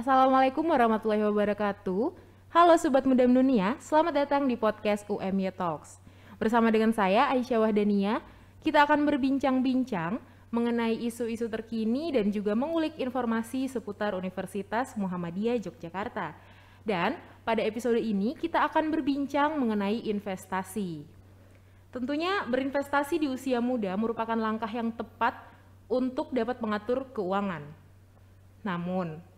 Assalamualaikum warahmatullahi wabarakatuh. Halo Sobat Muda Mendunia, selamat datang di podcast UMY Talks. Bersama dengan saya Aisyah Wahdania, kita akan berbincang-bincang mengenai isu-isu terkini dan juga mengulik informasi seputar Universitas Muhammadiyah Yogyakarta. Dan pada episode ini kita akan berbincang mengenai investasi. Tentunya berinvestasi di usia muda merupakan langkah yang tepat untuk dapat mengatur keuangan. Namun,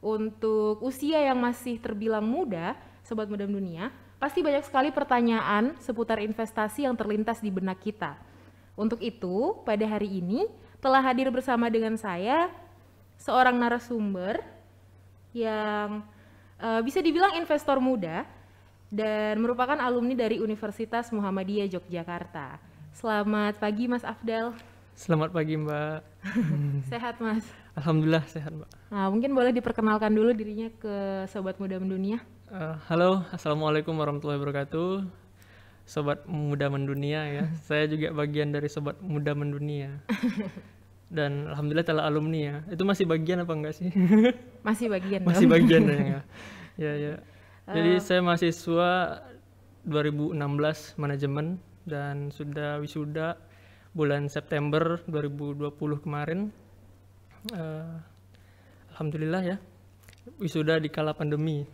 untuk usia yang masih terbilang muda, Sobat Muda Dunia, pasti banyak sekali pertanyaan seputar investasi yang terlintas di benak kita. Untuk itu, pada hari ini telah hadir bersama dengan saya seorang narasumber yang bisa dibilang investor muda dan merupakan alumni dari Universitas Muhammadiyah Yogyakarta. Selamat pagi Mas Afdal. Selamat pagi Mbak. Sehat Mas? Alhamdulillah sehat Mbak. Nah, mungkin boleh diperkenalkan dulu dirinya ke Sobat Muda Mendunia. Halo, Assalamualaikum warahmatullahi wabarakatuh. Sobat Muda Mendunia ya. Saya juga bagian dari Sobat Muda Mendunia. Dan alhamdulillah telah alumni ya. Itu masih bagian apa enggak sih? Masih bagian. Masih bagian ya. Ya. Jadi saya mahasiswa 2016 manajemen dan sudah wisuda bulan September 2020 kemarin. Alhamdulillah ya, wisuda di kala pandemi.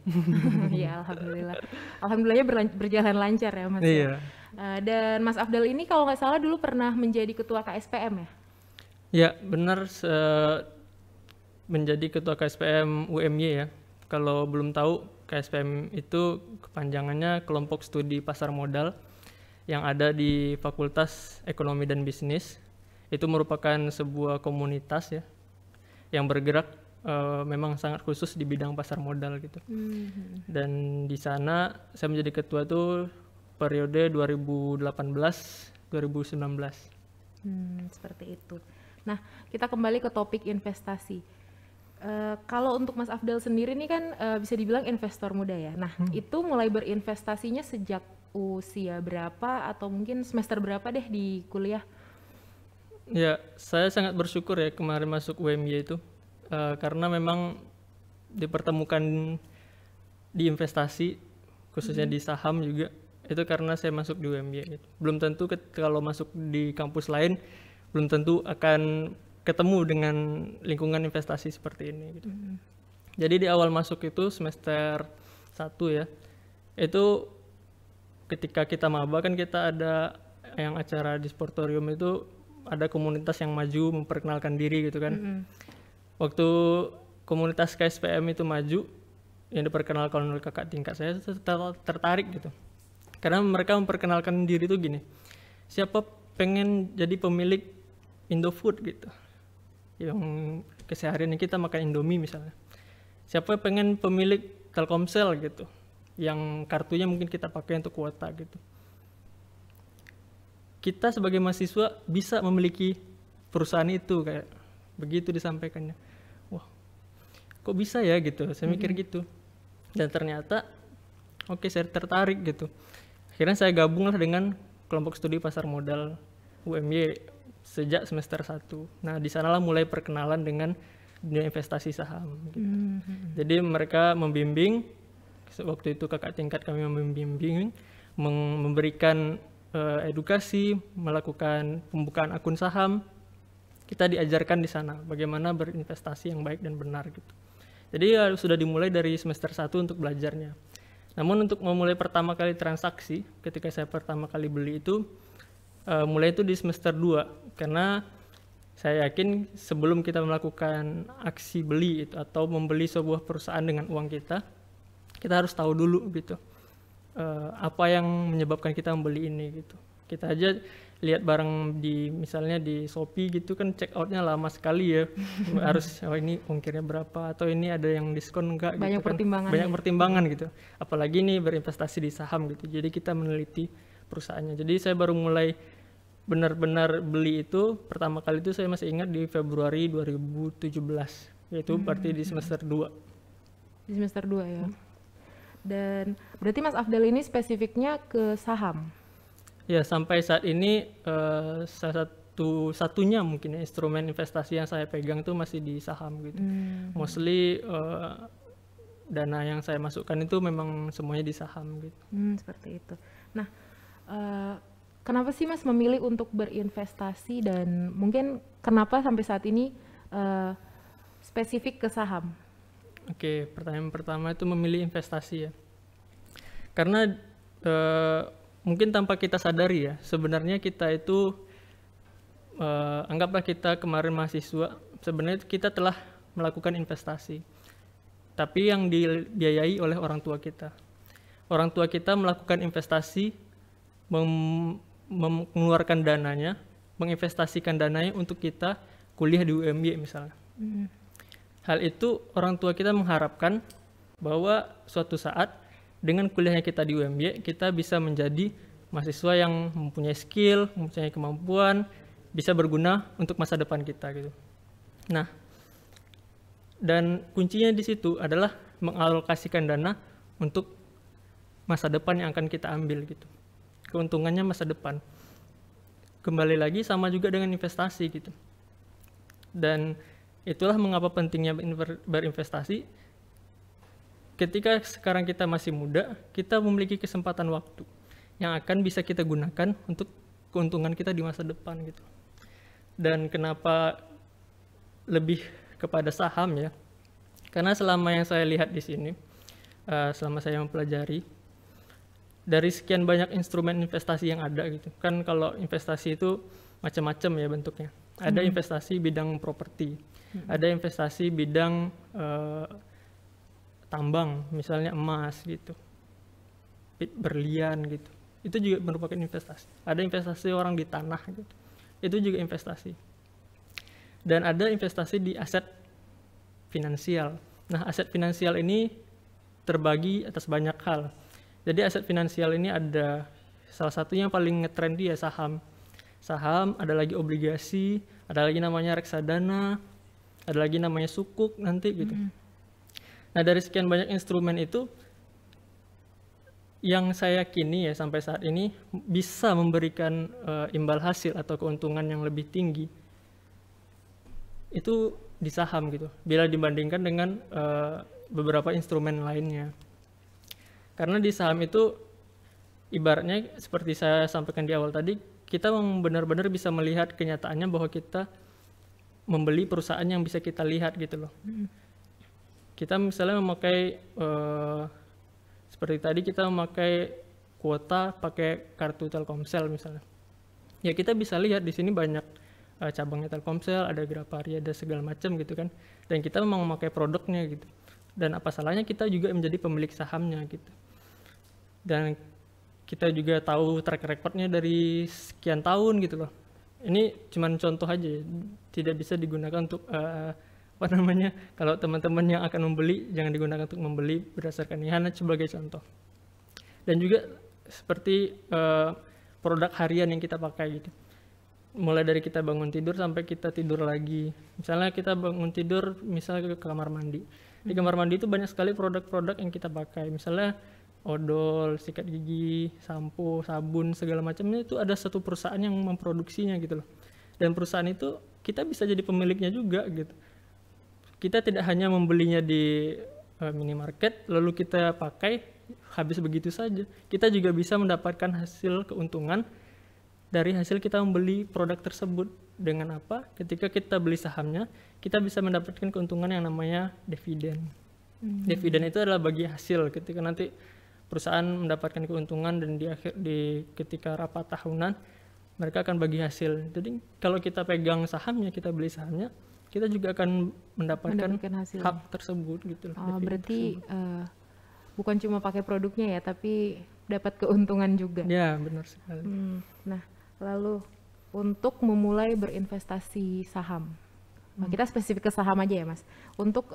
Iya, alhamdulillahnya berjalan lancar ya Mas. Iya. Dan Mas Afdal ini kalau nggak salah dulu pernah menjadi ketua KSPM ya? Ya benar, menjadi ketua KSPM UMY ya. Kalau belum tahu, KSPM itu kepanjangannya Kelompok Studi Pasar Modal yang ada di Fakultas Ekonomi dan Bisnis. Itu merupakan sebuah komunitas ya yang bergerak memang sangat khusus di bidang pasar modal gitu. Dan di sana saya menjadi ketua tuh periode 2018-2019. Seperti itu. Nah, kita kembali ke topik investasi. Kalau untuk Mas Afdal sendiri nih kan bisa dibilang investor muda ya. Nah, itu mulai berinvestasinya sejak usia berapa atau mungkin semester berapa deh di kuliah? Ya, saya sangat bersyukur ya kemarin masuk UMY itu karena memang dipertemukan di investasi khususnya di saham juga itu karena saya masuk di UMY gitu. Belum tentu kalau masuk di kampus lain belum tentu akan ketemu dengan lingkungan investasi seperti ini gitu. Jadi di awal masuk itu semester 1 ya. Itu ketika kita maba kan kita ada yang acara di sportorium itu ada komunitas yang maju memperkenalkan diri gitu kan. Waktu komunitas KSPM itu maju yang diperkenalkan oleh kakak tingkat saya tertarik gitu. Karena mereka memperkenalkan diri itu gini. Siapa pengen jadi pemilik Indofood gitu. Yang keseharian kita makan Indomie misalnya. Siapa pengen pemilik Telkomsel gitu. Yang kartunya mungkin kita pakai untuk kuota gitu. Kita sebagai mahasiswa bisa memiliki perusahaan itu kayak begitu disampaikannya. Wah, kok bisa ya gitu? Saya mikir gitu. Dan ternyata, oke, saya tertarik gitu. Akhirnya saya gabunglah dengan kelompok studi pasar modal UMY sejak semester 1. Nah, di sanalah mulai perkenalan dengan dunia investasi saham. Gitu. Jadi mereka membimbing. Waktu itu kakak tingkat kami membimbing, memberikan edukasi, melakukan pembukaan akun saham. Kita diajarkan di sana bagaimana berinvestasi yang baik dan benar gitu. Jadi ya, sudah dimulai dari semester 1 untuk belajarnya. Namun untuk memulai pertama kali transaksi, ketika saya pertama kali beli itu mulai itu di semester 2 karena saya yakin sebelum kita melakukan aksi beli itu atau membeli sebuah perusahaan dengan uang kita harus tahu dulu gitu. Apa yang menyebabkan kita membeli ini gitu. Kita aja lihat barang misalnya di Shopee gitu kan check outnya lama sekali ya. Harus ini ongkirnya berapa atau ini ada yang diskon enggak banyak gitu kan. Banyak pertimbangan gitu. Apalagi nih berinvestasi di saham gitu. Jadi kita meneliti perusahaannya. Jadi saya baru mulai benar-benar beli itu pertama kali itu saya masih ingat di Februari 2017. Yaitu berarti di semester 2. Di semester 2 ya. Dan berarti Mas Afdal ini spesifiknya ke saham? Ya, sampai saat ini salah satu satu-satunya mungkin ya, instrumen investasi yang saya pegang tuh masih di saham gitu. Mostly dana yang saya masukkan itu memang semuanya di saham gitu. Seperti itu. Nah, kenapa sih Mas memilih untuk berinvestasi dan mungkin kenapa sampai saat ini spesifik ke saham? Oke, pertanyaan pertama itu memilih investasi ya. Karena mungkin tanpa kita sadari ya, sebenarnya kita itu anggaplah kita kemarin mahasiswa, sebenarnya kita telah melakukan investasi. Tapi yang dibiayai oleh orang tua kita. Orang tua kita melakukan investasi, mengeluarkan dananya, menginvestasikan dananya untuk kita kuliah di UMY misalnya. Hal itu orang tua kita mengharapkan bahwa suatu saat dengan kuliahnya kita di UMY, kita bisa menjadi mahasiswa yang mempunyai skill, mempunyai kemampuan, bisa berguna untuk masa depan kita gitu. Nah, dan kuncinya di situ adalah mengalokasikan dana untuk masa depan yang akan kita ambil gitu. Keuntungannya masa depan. Kembali lagi sama juga dengan investasi gitu. Dan itulah mengapa pentingnya berinvestasi. Ketika sekarang kita masih muda, kita memiliki kesempatan waktu yang akan bisa kita gunakan untuk keuntungan kita di masa depan gitu. Dan kenapa lebih kepada saham ya? Karena selama yang saya lihat di sini, selama saya mempelajari, dari sekian banyak instrumen investasi yang ada gitu. Kan kalau investasi itu macam-macam ya bentuknya. Ada investasi bidang properti, ada investasi bidang tambang, misalnya emas gitu, berlian gitu. Itu juga merupakan investasi. Ada investasi orang di tanah gitu. Itu juga investasi. Dan ada investasi di aset finansial. Nah, aset finansial ini terbagi atas banyak hal. Jadi aset finansial ini ada salah satunya yang paling ngetrend ya saham. Saham, ada lagi obligasi, ada lagi namanya reksadana, ada lagi namanya sukuk nanti gitu. Nah, dari sekian banyak instrumen itu yang saya yakini ya sampai saat ini bisa memberikan imbal hasil atau keuntungan yang lebih tinggi itu di saham gitu, bila dibandingkan dengan beberapa instrumen lainnya. Karena di saham itu ibaratnya seperti saya sampaikan di awal tadi, kita benar-benar bisa melihat kenyataannya bahwa kita membeli perusahaan yang bisa kita lihat gitu loh. Kita misalnya memakai seperti tadi kita memakai kuota pakai kartu Telkomsel misalnya. Ya kita bisa lihat di sini banyak cabangnya Telkomsel, ada Grapari, ada segala macam gitu kan. Dan kita memang memakai produknya gitu. Dan apa salahnya kita juga menjadi pemilik sahamnya gitu. Dan kita juga tahu track recordnya dari sekian tahun gitu loh. Ini cuma contoh aja, tidak bisa digunakan untuk kalau teman-teman yang akan membeli, jangan digunakan untuk membeli berdasarkan ini, hanya sebagai contoh. Dan juga seperti produk harian yang kita pakai gitu. Mulai dari kita bangun tidur sampai kita tidur lagi. Misalnya kita bangun tidur, misalnya ke kamar mandi. Di kamar mandi itu banyak sekali produk-produk yang kita pakai. Misalnya odol, sikat gigi, sampo, sabun, segala macamnya itu ada satu perusahaan yang memproduksinya gitu loh. Dan perusahaan itu kita bisa jadi pemiliknya juga gitu. Kita tidak hanya membelinya di minimarket lalu kita pakai habis begitu saja. Kita juga bisa mendapatkan hasil keuntungan dari hasil kita membeli produk tersebut. Dengan apa? Ketika kita beli sahamnya, kita bisa mendapatkan keuntungan yang namanya dividen. Dividen itu adalah bagi hasil ketika nanti perusahaan mendapatkan keuntungan dan ketika rapat tahunan mereka akan bagi hasil. Jadi kalau kita pegang sahamnya, kita beli sahamnya, kita juga akan mendapatkan hak tersebut gitu. Berarti bukan cuma pakai produknya ya, tapi dapat keuntungan juga. Ya, benar sekali. Nah, lalu untuk memulai berinvestasi saham, kita spesifik ke saham aja ya Mas. Untuk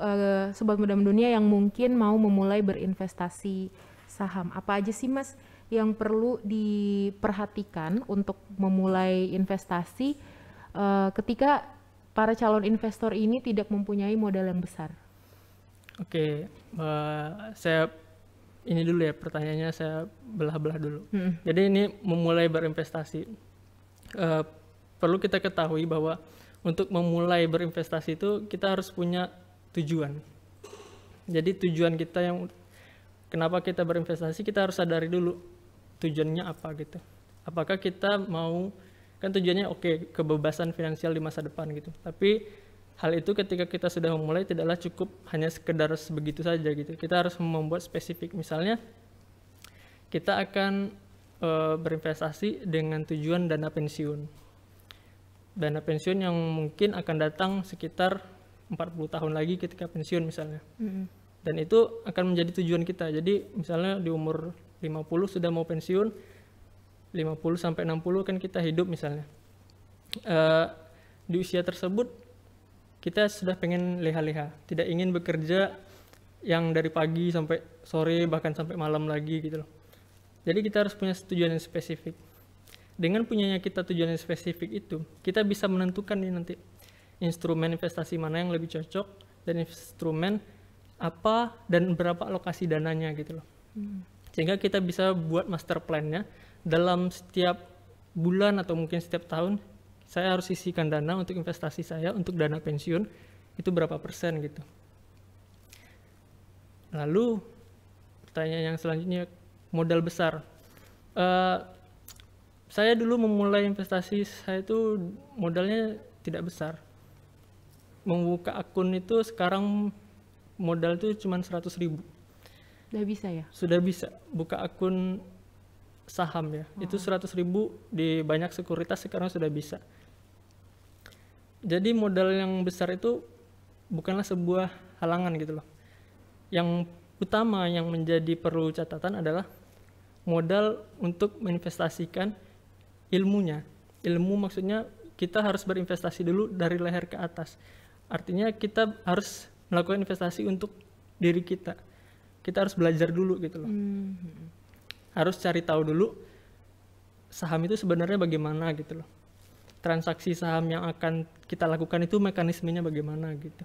Sobat Muda Mendunia yang mungkin mau memulai berinvestasi saham, apa aja sih Mas yang perlu diperhatikan untuk memulai investasi ketika para calon investor ini tidak mempunyai modal yang besar? Oke, saya ini dulu ya pertanyaannya, saya belah-belah dulu. Jadi ini memulai berinvestasi. perlu kita ketahui bahwa untuk memulai berinvestasi itu kita harus punya tujuan. Jadi tujuan kita yang kenapa kita berinvestasi, kita harus sadari dulu tujuannya apa gitu. Apakah kita mau, kan tujuannya oke, kebebasan finansial di masa depan gitu. Tapi hal itu ketika kita sudah memulai tidaklah cukup hanya sekedar sebegitu saja gitu. Kita harus membuat spesifik. Misalnya kita akan berinvestasi dengan tujuan dana pensiun. Dana pensiun yang mungkin akan datang sekitar 40 tahun lagi ketika pensiun misalnya. Dan itu akan menjadi tujuan kita. Jadi misalnya di umur 50 sudah mau pensiun, 50 sampai 60 kan kita hidup misalnya. Di usia tersebut kita sudah pengen leha-leha, tidak ingin bekerja yang dari pagi sampai sore bahkan sampai malam lagi gitu loh. Jadi kita harus punya tujuan yang spesifik. Dengan punyanya kita tujuan yang spesifik itu, kita bisa menentukan nih nanti instrumen investasi mana yang lebih cocok dan instrumen apa dan berapa alokasi dananya gitu loh. Sehingga kita bisa buat master plan-nya dalam setiap bulan atau mungkin setiap tahun saya harus sisihkan dana untuk investasi saya, untuk dana pensiun itu berapa persen gitu. Lalu pertanyaan yang selanjutnya, modal besar. Saya dulu memulai investasi saya itu modalnya tidak besar. Membuka akun itu sekarang modal itu cuma 100.000. Udah bisa ya? Sudah bisa buka akun saham ya. Itu 100.000 di banyak sekuritas sekarang sudah bisa. Jadi modal yang besar itu bukanlah sebuah halangan gitu loh. Yang utama yang menjadi perlu catatan adalah modal untuk menginvestasikan ilmunya. Ilmu maksudnya kita harus berinvestasi dulu dari leher ke atas. Artinya kita harus melakukan investasi untuk diri kita. Kita harus belajar dulu gitu loh. Harus cari tahu dulu saham itu sebenarnya bagaimana gitu loh. Transaksi saham yang akan kita lakukan itu mekanismenya bagaimana gitu.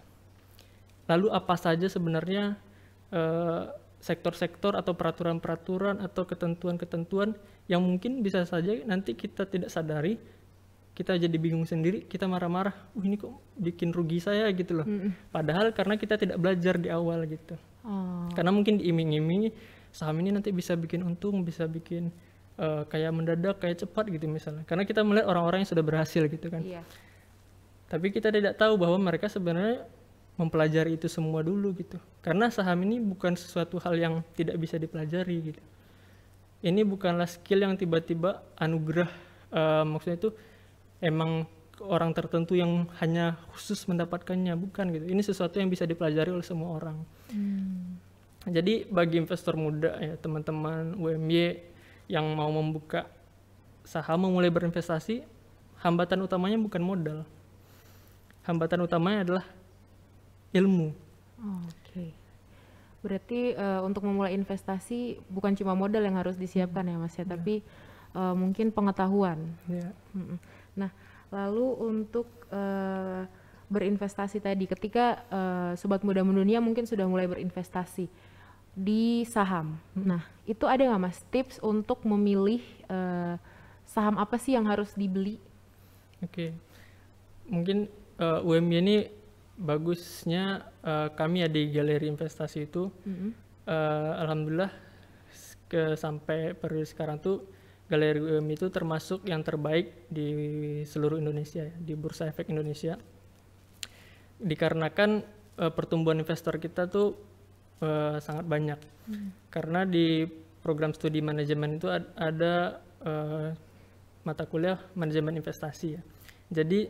Lalu apa saja sebenarnya sektor-sektor atau peraturan-peraturan atau ketentuan-ketentuan yang mungkin bisa saja nanti kita tidak sadari, kita jadi bingung sendiri, kita marah-marah, ini kok bikin rugi saya gitu loh. Padahal karena kita tidak belajar di awal gitu. Karena mungkin diiming-imingi saham ini nanti bisa bikin untung, bisa bikin kayak mendadak, kayak cepat gitu misalnya. Karena kita melihat orang-orang yang sudah berhasil gitu kan. Iya. Tapi kita tidak tahu bahwa mereka sebenarnya mempelajari itu semua dulu gitu. Karena saham ini bukan sesuatu hal yang tidak bisa dipelajari gitu. Ini bukanlah skill yang tiba-tiba anugerah, maksudnya itu emang orang tertentu yang hanya khusus mendapatkannya, bukan gitu. Ini sesuatu yang bisa dipelajari oleh semua orang. Jadi bagi investor muda ya, teman-teman UMY yang mau membuka saham, memulai berinvestasi, hambatan utamanya bukan modal. Hambatan utamanya adalah ilmu. Oke. Berarti untuk memulai investasi bukan cuma modal yang harus disiapkan ya Mas ya, tapi mungkin pengetahuan. Ya. Nah, lalu untuk berinvestasi tadi, ketika Sobat Muda Mendunia mungkin sudah mulai berinvestasi di saham. Nah, itu ada nggak Mas tips untuk memilih saham apa sih yang harus dibeli? Oke. Mungkin UMY ini bagusnya kami ya di galeri investasi itu alhamdulillah sampai periode sekarang tuh galeri UMY itu termasuk yang terbaik di seluruh Indonesia ya, di Bursa Efek Indonesia. Dikarenakan pertumbuhan investor kita tuh sangat banyak. Karena di program studi manajemen itu ada mata kuliah manajemen investasi ya. Jadi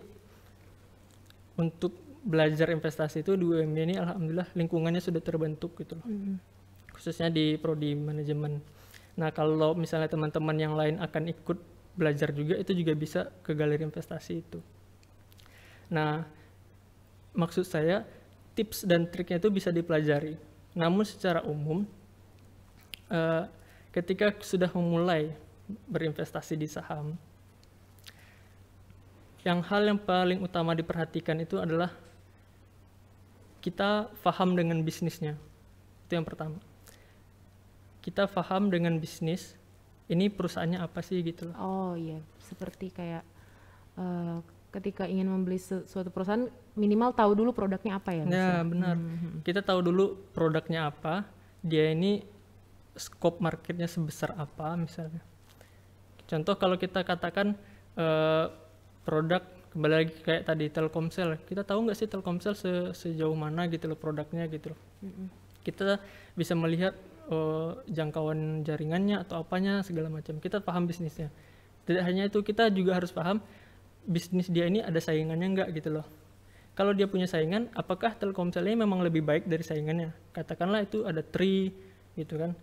untuk belajar investasi itu di UMY ini alhamdulillah lingkungannya sudah terbentuk gitu loh. Khususnya di prodi manajemen. Nah, kalau misalnya teman-teman yang lain akan ikut belajar juga, itu juga bisa ke galeri investasi itu. Nah, maksud saya tips dan triknya itu bisa dipelajari. Namun secara umum ketika sudah memulai berinvestasi di saham, hal yang paling utama diperhatikan itu adalah kita paham dengan bisnisnya. Itu yang pertama. Kita paham dengan bisnis, ini perusahaannya apa sih gitu loh. Oh iya, seperti kayak ketika ingin membeli suatu perusahaan minimal tahu dulu produknya apa ya? Ya benar. Kita tahu dulu produknya apa, dia ini scope marketnya sebesar apa misalnya. Contoh kalau kita katakan produk, kembali lagi kayak tadi Telkomsel, kita tahu nggak sih Telkomsel sejauh mana gitu loh produknya gitu loh. Kita bisa melihat jangkauan jaringannya atau apanya segala macam. Kita paham bisnisnya. Tidak hanya itu, kita juga harus paham bisnis dia ini ada saingannya nggak gitu loh. Kalau dia punya saingan, apakah Telkomsel ini memang lebih baik dari saingannya? Katakanlah itu ada Tri gitu kan,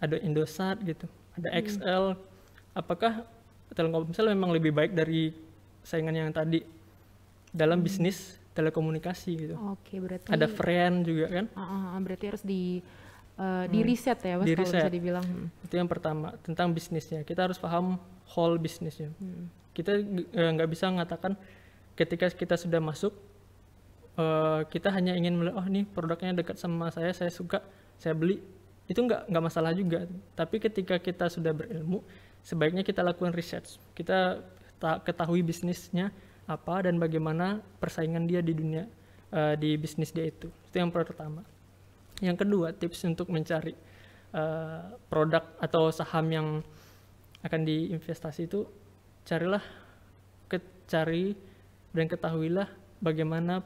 ada Indosat gitu, ada XL. Apakah Telkomsel memang lebih baik dari saingannya yang tadi dalam bisnis telekomunikasi gitu? Oke, berarti Ada Friend juga kan? berarti harus di riset ya, Mas, Di kalau bisa riset. dibilang. Itu yang pertama, tentang bisnisnya. Kita harus paham whole bisnisnya. Kita nggak bisa mengatakan ketika kita sudah masuk, kita hanya ingin melihat, oh ini produknya dekat sama saya suka, saya beli. Itu nggak masalah juga. Tapi ketika kita sudah berilmu, sebaiknya kita lakukan research. Kita ketahui bisnisnya apa dan bagaimana persaingan dia di dunia, di bisnis dia itu. Itu yang pertama. Yang kedua, tips untuk mencari produk atau saham yang akan diinvestasi itu, cari dan ketahuilah bagaimana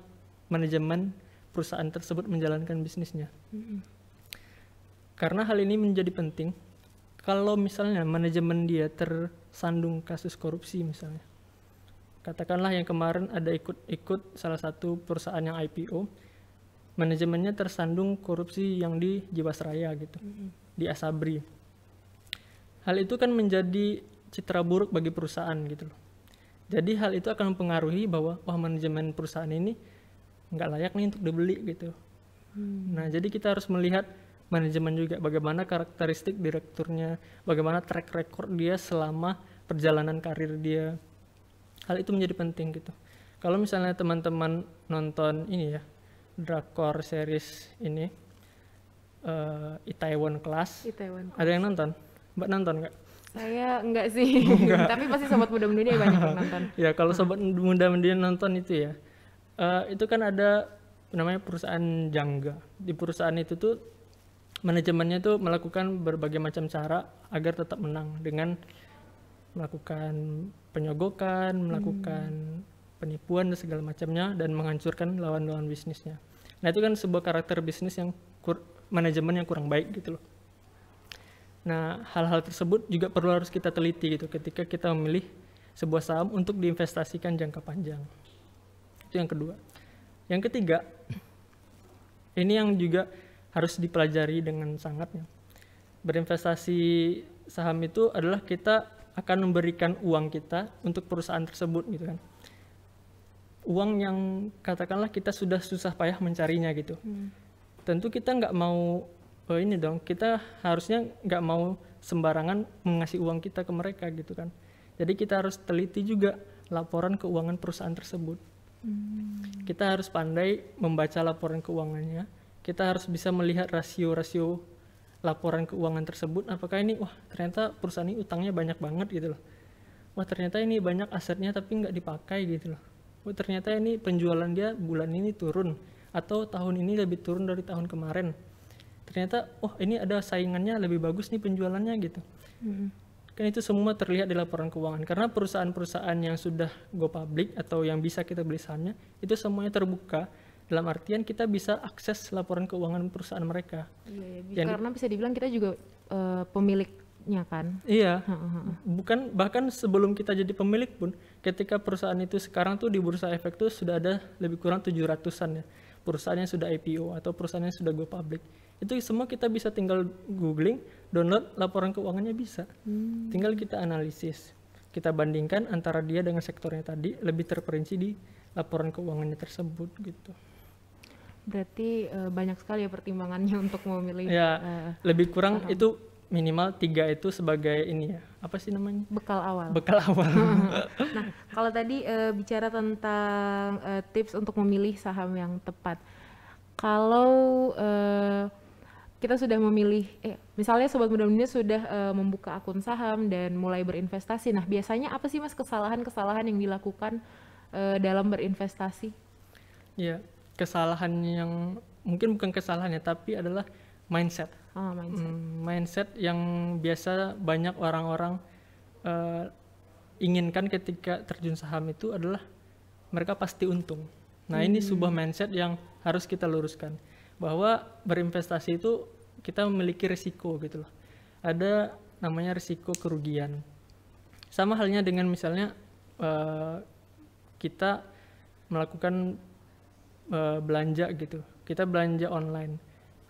manajemen perusahaan tersebut menjalankan bisnisnya. Karena hal ini menjadi penting. Kalau misalnya manajemen dia tersandung kasus korupsi misalnya, katakanlah yang kemarin ada ikut salah satu perusahaan yang IPO, manajemennya tersandung korupsi yang di Jiwasraya gitu, di Asabri. Hal itu kan menjadi citra buruk bagi perusahaan gitu loh. Jadi hal itu akan mempengaruhi bahwa manajemen perusahaan ini nggak layak nih untuk dibeli gitu. Nah jadi kita harus melihat manajemen juga, bagaimana karakteristik direkturnya, bagaimana track record dia selama perjalanan karir dia. Hal itu menjadi penting gitu. Kalau misalnya teman-teman nonton ini ya, drakor series ini, Itaewon Class, ada yang nonton? Mbak nonton nggak? Saya enggak sih, tapi pasti sobat muda dunia banyak yang nonton. Ya kalau sobat muda dunia nonton itu ya, itu kan ada namanya perusahaan jangga. Di perusahaan itu tuh manajemennya tuh melakukan berbagai macam cara agar tetap menang, dengan melakukan penyogokan, melakukan penipuan dan segala macamnya, dan menghancurkan lawan-lawan bisnisnya. Nah itu kan sebuah karakter bisnis yang manajemen yang kurang baik gitu loh. Nah hal-hal tersebut juga perlu harus kita teliti gitu ketika kita memilih sebuah saham untuk diinvestasikan jangka panjang. Itu yang kedua. Yang ketiga, ini yang juga harus dipelajari dengan sangatnya. Berinvestasi saham itu adalah kita akan memberikan uang kita untuk perusahaan tersebut gitu kan. Uang yang katakanlah kita sudah susah payah mencarinya gitu. Tentu kita nggak mau kita harusnya nggak mau sembarangan mengasih uang kita ke mereka gitu kan. Jadi kita harus teliti juga laporan keuangan perusahaan tersebut. Kita harus pandai membaca laporan keuangannya. Kita harus bisa melihat rasio-rasio laporan keuangan tersebut. Apakah ini, ternyata perusahaan ini utangnya banyak banget gitu loh. Ternyata ini banyak asetnya tapi nggak dipakai gitu loh. Ternyata ini penjualan dia bulan ini turun, atau tahun ini lebih turun dari tahun kemarin. Ternyata ini ada saingannya lebih bagus nih penjualannya gitu. Kan itu semua terlihat di laporan keuangan, karena perusahaan-perusahaan yang sudah go public atau yang bisa kita beli sahamnya itu semuanya terbuka, dalam artian kita bisa akses laporan keuangan perusahaan mereka. Iya, karena bisa dibilang kita juga pemiliknya kan. Iya. Bukan, bahkan sebelum kita jadi pemilik pun, ketika perusahaan itu sekarang tuh di Bursa Efek tuh sudah ada lebih kurang 700-an ya perusahaan yang sudah IPO atau perusahaan yang sudah go public. Itu semua kita bisa tinggal googling, download laporan keuangannya bisa. Tinggal kita analisis, kita bandingkan antara dia dengan sektornya tadi, lebih terperinci di laporan keuangannya tersebut gitu. Berarti banyak sekali ya pertimbangannya untuk memilih. Ya, lebih kurang itu minimal 3 itu sebagai ini ya, apa sih namanya? Bekal awal. Nah, kalau tadi bicara tentang tips untuk memilih saham yang tepat. Kalau kita sudah memilih, misalnya Sobat Muda Dunia sudah membuka akun saham dan mulai berinvestasi. Nah, biasanya apa sih Mas kesalahan-kesalahan yang dilakukan dalam berinvestasi? Ya, kesalahan yang mungkin bukan kesalahannya, tapi adalah mindset. Mindset yang biasa banyak orang-orang inginkan ketika terjun saham itu adalah mereka pasti untung. Nah, ini sebuah mindset yang harus kita luruskan, bahwa berinvestasi itu kita memiliki risiko gitu loh. Ada namanya risiko kerugian. Sama halnya dengan misalnya kita melakukan belanja gitu. Kita belanja online.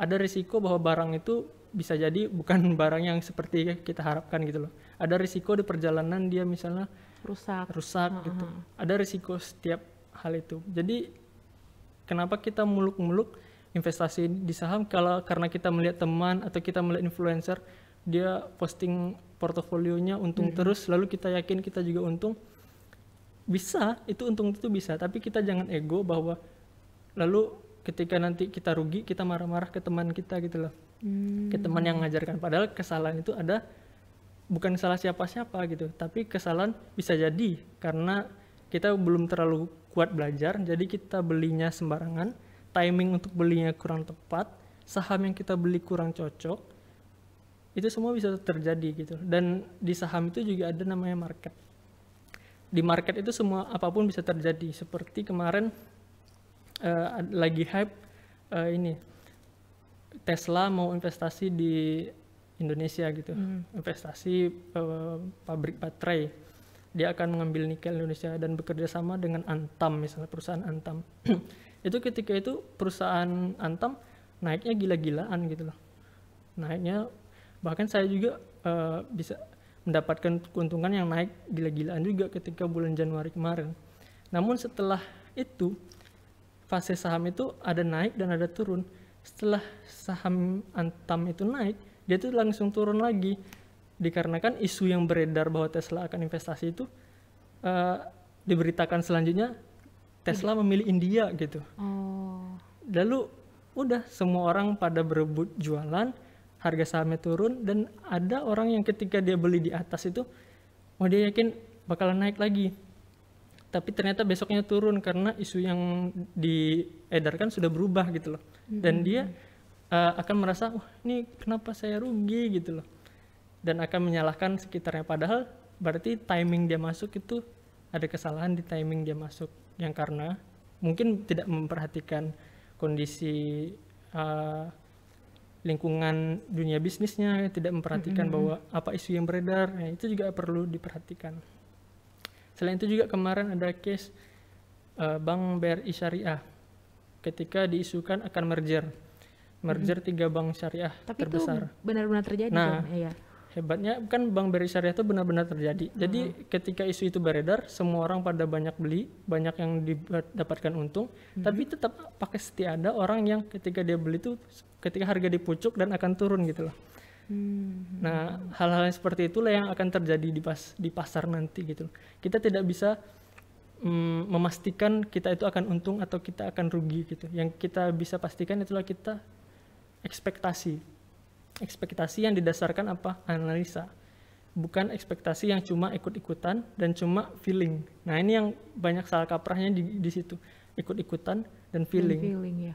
Ada risiko bahwa barang itu bisa jadi bukan barang yang seperti kita harapkan gitu loh. Ada risiko di perjalanan dia misalnya rusak gitu. Ada risiko setiap hal itu. Jadi kenapa kita muluk-muluk investasi di saham? Karena kita melihat teman atau kita melihat influencer, dia posting portofolionya untung terus, lalu kita yakin kita juga untung. Bisa, itu untung itu bisa, tapi kita jangan ego bahwa lalu ketika nanti kita rugi, kita marah-marah ke teman kita gitu loh. Ke teman yang mengajarkan. Padahal kesalahan itu ada, bukan salah siapa-siapa gitu, tapi kesalahan bisa jadi karena kita belum terlalu kuat belajar, jadi kita belinya sembarangan, timing untuk belinya kurang tepat, saham yang kita beli kurang cocok, itu semua bisa terjadi gitu. Dan di saham itu juga ada namanya market. Di market itu semua apapun bisa terjadi. Seperti kemarin lagi hype ini Tesla mau investasi di Indonesia gitu, investasi pabrik baterai. Dia akan mengambil nikel Indonesia dan bekerja sama dengan Antam, misalnya perusahaan Antam. Itu ketika itu perusahaan Antam naiknya gila-gilaan gitu loh. Naiknya bahkan saya juga bisa mendapatkan keuntungan yang naik gila-gilaan juga ketika bulan Januari kemarin. Namun setelah itu fase saham itu ada naik dan ada turun. Setelah saham Antam itu naik, dia tuh langsung turun lagi. Dikarenakan isu yang beredar bahwa Tesla akan investasi itu diberitakan selanjutnya Tesla memilih India gitu. Lalu udah semua orang pada berebut jualan, harga sahamnya turun, dan ada orang yang ketika dia beli di atas itu, dia yakin bakalan naik lagi. Tapi ternyata besoknya turun karena isu yang diedarkan sudah berubah gitu loh. Dan dia akan merasa, ini kenapa saya rugi gitu loh. Dan akan menyalahkan sekitarnya. Padahal berarti timing dia masuk itu ada kesalahan di timing dia masuk. Yang karena mungkin tidak memperhatikan kondisi lingkungan dunia bisnisnya, tidak memperhatikan bahwa apa isu yang beredar, itu juga perlu diperhatikan. Selain itu juga kemarin ada case Bank BRI Syariah ketika diisukan akan merger 3 bank syariah terbesar. Tapi itu benar-benar terjadi. Nah, iya. Hebatnya kan Bank BRI Syariah itu benar-benar terjadi. Jadi ketika isu itu beredar, semua orang pada banyak beli, banyak yang didapatkan untung, tapi tetap pakai setia ada orang yang ketika dia beli itu ketika harga di pucuk dan akan turun gitu loh. Nah, hal-hal seperti itulah yang akan terjadi di pasar nanti gitu. Kita tidak bisa memastikan kita itu akan untung atau kita akan rugi gitu. Yang kita bisa pastikan itulah kita ekspektasi yang didasarkan apa? Analisa. Bukan ekspektasi yang cuma ikut-ikutan dan cuma feeling. Nah, ini yang banyak salah kaprahnya di situ. Ikut-ikutan dan feeling. Ya.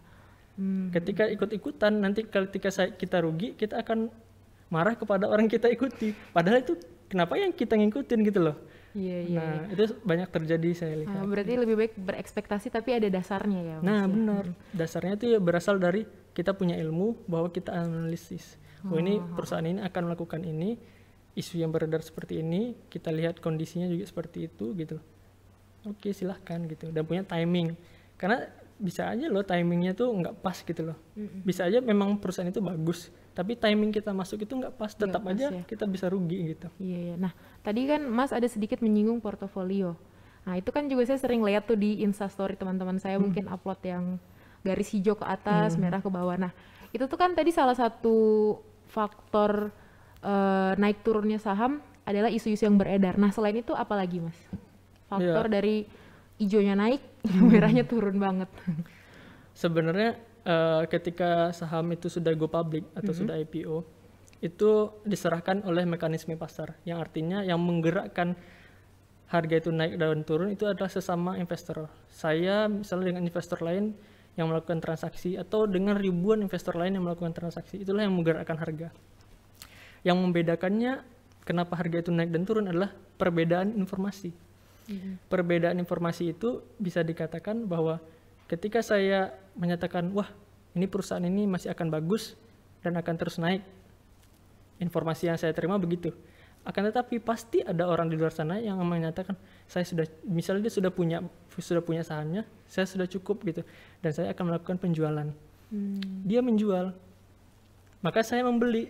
Ketika ikut-ikutan, nanti ketika kita rugi, kita akan marah kepada orang kita ikuti. Padahal itu kenapa yang kita ngikutin gitu loh. Nah, itu banyak terjadi saya lihat. Berarti lebih baik berekspektasi tapi ada dasarnya ya. Nah, benar. Dasarnya itu ya berasal dari kita punya ilmu bahwa kita analisis. Ini perusahaan ini akan melakukan ini, isu yang beredar seperti ini, kita lihat kondisinya juga seperti itu gitu. Oke, silahkan gitu. Dan punya timing. Karena bisa aja loh timingnya tuh nggak pas gitu loh. Bisa aja memang perusahaan itu bagus, tapi timing kita masuk itu nggak pas, tetap aja kita bisa rugi gitu. Iya. Nah, tadi kan Mas ada sedikit menyinggung portofolio. Nah, itu kan juga saya sering lihat tuh di Instastory teman-teman saya mungkin upload yang garis hijau ke atas, merah ke bawah. Nah, itu tuh kan tadi salah satu faktor naik turunnya saham adalah isu-isu yang beredar. Nah, selain itu apa lagi Mas? Faktor dari hijaunya naik, merahnya turun banget. Sebenarnya ketika saham itu sudah go public atau sudah IPO, itu diserahkan oleh mekanisme pasar, yang artinya yang menggerakkan harga itu naik dan turun itu adalah sesama investor. Saya misalnya dengan investor lain yang melakukan transaksi, atau dengan ribuan investor lain yang melakukan transaksi, itulah yang menggerakkan harga. Yang membedakannya kenapa harga itu naik dan turun adalah perbedaan informasi. Perbedaan informasi itu bisa dikatakan bahwa ketika saya menyatakan, wah ini perusahaan ini masih akan bagus dan akan terus naik, informasi yang saya terima begitu. Akan tetapi pasti ada orang di luar sana yang menyatakan, saya sudah, misalnya dia sudah punya sahamnya, saya sudah cukup gitu, dan saya akan melakukan penjualan. Dia menjual, maka saya membeli,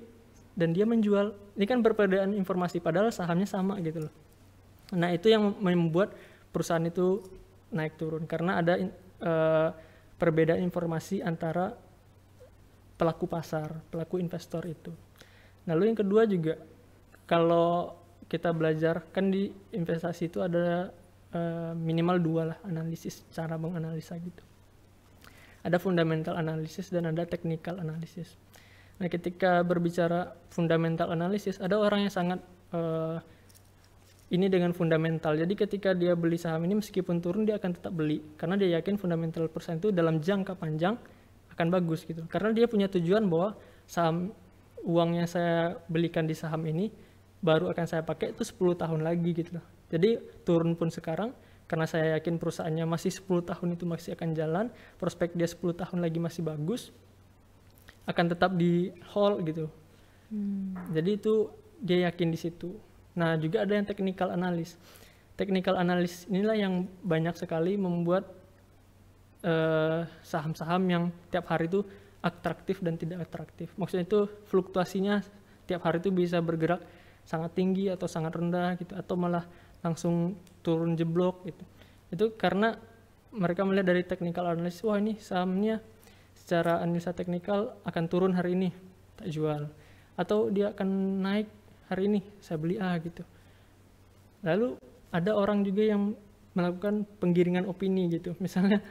dan dia menjual. Ini kan perbedaan informasi, padahal sahamnya sama gitu loh. Nah itu yang membuat perusahaan itu naik turun, karena ada perbedaan informasi antara pelaku pasar, pelaku investor itu. Lalu yang kedua juga, kalau kita belajar kan di investasi itu ada minimal 2 lah analisis, cara menganalisa gitu. Ada fundamental analysis dan ada technical analysis. Nah ketika berbicara fundamental analysis, ada orang yang sangat ini dengan fundamental. Jadi ketika dia beli saham ini meskipun turun dia akan tetap beli, karena dia yakin fundamental perusahaan itu dalam jangka panjang akan bagus gitu. Karena dia punya tujuan bahwa saham, uang yang saya belikan di saham ini baru akan saya pakai itu 10 tahun lagi gitu loh. Jadi turun pun sekarang, karena saya yakin perusahaannya masih 10 tahun itu masih akan jalan, prospek dia 10 tahun lagi masih bagus, akan tetap di hold gitu. Jadi itu dia yakin di situ. Nah juga ada yang technical analysis. Technical analysis inilah yang banyak sekali membuat saham-saham yang tiap hari itu atraktif dan tidak atraktif. Maksudnya itu fluktuasinya tiap hari itu bisa bergerak sangat tinggi atau sangat rendah gitu, atau malah langsung turun jeblok gitu. Itu karena mereka melihat dari technical analysis, wah ini sahamnya secara analisa teknikal akan turun hari ini, tak jual. Atau dia akan naik hari ini, saya beli gitu. Lalu ada orang juga yang melakukan penggiringan opini gitu. Misalnya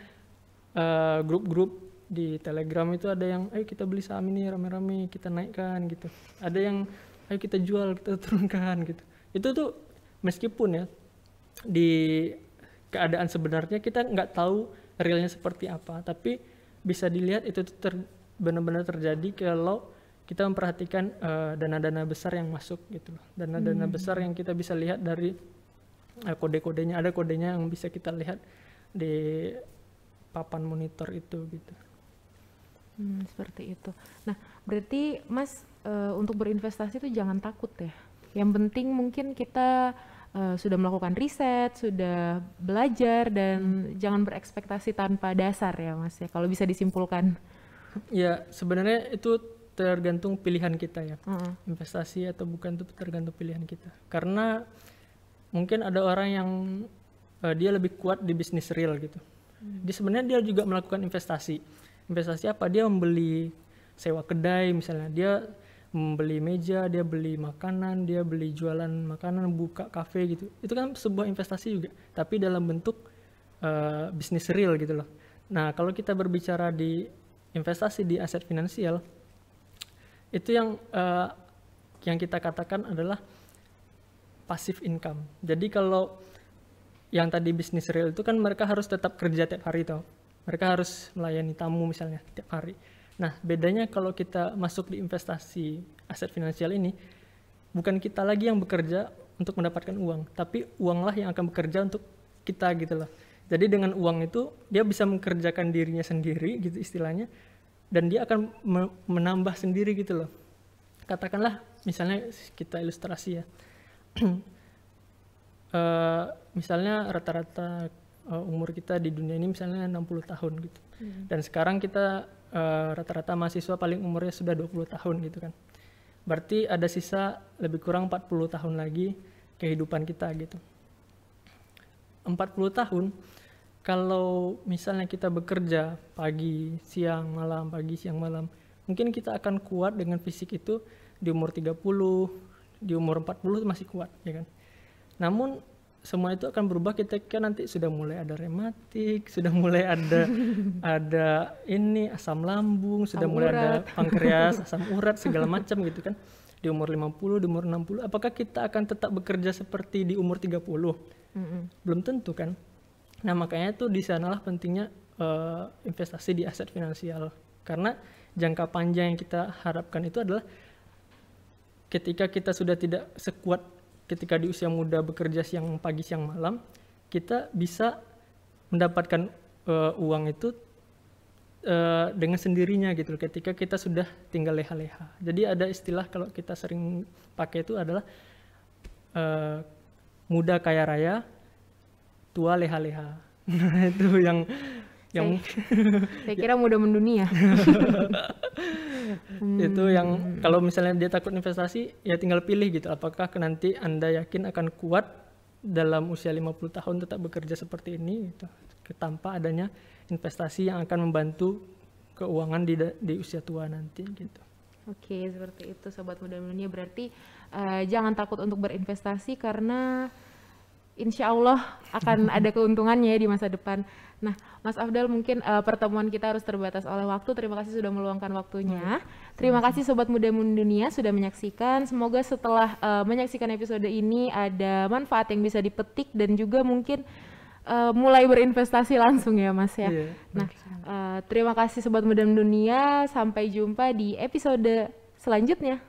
grup-grup di Telegram itu ada yang, ayo kita beli saham ini rame-rame, kita naikkan gitu. Ada yang, ayo kita jual, kita turunkan gitu. Itu tuh meskipun ya di keadaan sebenarnya kita nggak tahu realnya seperti apa, tapi bisa dilihat itu benar-benar terjadi kalau kita memperhatikan dana-dana besar yang masuk gitu loh. Dana-dana besar yang kita bisa lihat dari kode-kodenya, ada kodenya yang bisa kita lihat di papan monitor itu gitu. Seperti itu. Nah, berarti Mas untuk berinvestasi itu jangan takut ya. Yang penting mungkin kita sudah melakukan riset, sudah belajar, dan jangan berekspektasi tanpa dasar ya Mas ya, kalau bisa disimpulkan. Ya sebenarnya itu tergantung pilihan kita ya. Investasi atau bukan itu tergantung pilihan kita. Karena mungkin ada orang yang dia lebih kuat di bisnis real gitu. Dia sebenarnya dia juga melakukan investasi. Investasi apa? Dia membeli sewa kedai misalnya, dia membeli meja, dia beli makanan, dia beli jualan makanan, buka kafe gitu. Itu kan sebuah investasi juga, tapi dalam bentuk bisnis real gitu loh. Nah kalau kita berbicara di investasi di aset finansial, itu yang kita katakan adalah passive income. Jadi kalau yang tadi bisnis real itu kan mereka harus tetap kerja tiap hari toh. Mereka harus melayani tamu misalnya tiap hari. Nah, bedanya kalau kita masuk di investasi aset finansial ini, bukan kita lagi yang bekerja untuk mendapatkan uang, tapi uanglah yang akan bekerja untuk kita gitu loh. Jadi dengan uang itu dia bisa mengerjakan dirinya sendiri gitu istilahnya, dan dia akan menambah sendiri gitu loh. Katakanlah misalnya kita ilustrasi ya. Misalnya rata-rata umur kita di dunia ini misalnya 60 tahun gitu. Dan sekarang kita rata-rata mahasiswa paling umurnya sudah 20 tahun gitu kan. Berarti ada sisa lebih kurang 40 tahun lagi kehidupan kita gitu. 40 tahun, kalau misalnya kita bekerja pagi, siang, malam, pagi, siang, malam, mungkin kita akan kuat dengan fisik itu di umur 30, di umur 40 masih kuat ya kan. Namun semua itu akan berubah ketika nanti sudah mulai ada rematik, sudah mulai ada ini asam lambung, sudah mulai ada pankreas, asam urat segala macam gitu kan. Di umur 50, di umur 60, apakah kita akan tetap bekerja seperti di umur 30? Belum tentu kan. Nah, makanya tuh di sanalah pentingnya investasi di aset finansial. Karena jangka panjang yang kita harapkan itu adalah ketika kita sudah tidak sekuat ketika di usia muda bekerja siang pagi siang malam, kita bisa mendapatkan uang itu dengan sendirinya gitu ketika kita sudah tinggal leha-leha. Jadi ada istilah kalau kita sering pakai itu adalah muda kaya raya, tua leha-leha. Nah, itu yang saya kira muda mendunia. Itu yang kalau misalnya dia takut investasi, ya tinggal pilih gitu. Apakah nanti Anda yakin akan kuat dalam usia 50 tahun tetap bekerja seperti ini gitu, tanpa adanya investasi yang akan membantu keuangan di usia tua nanti gitu. Oke, seperti itu Sobat Muda Mendunia. Berarti jangan takut untuk berinvestasi karena insya Allah akan ada keuntungannya di masa depan. Nah, Mas Afdal, mungkin pertemuan kita harus terbatas oleh waktu. Terima kasih sudah meluangkan waktunya. Terima kasih Sobat Muda Mendunia sudah menyaksikan. Semoga setelah menyaksikan episode ini ada manfaat yang bisa dipetik dan juga mungkin mulai berinvestasi langsung ya Mas ya. Nah, terima kasih Sobat Muda Mendunia. Sampai jumpa di episode selanjutnya.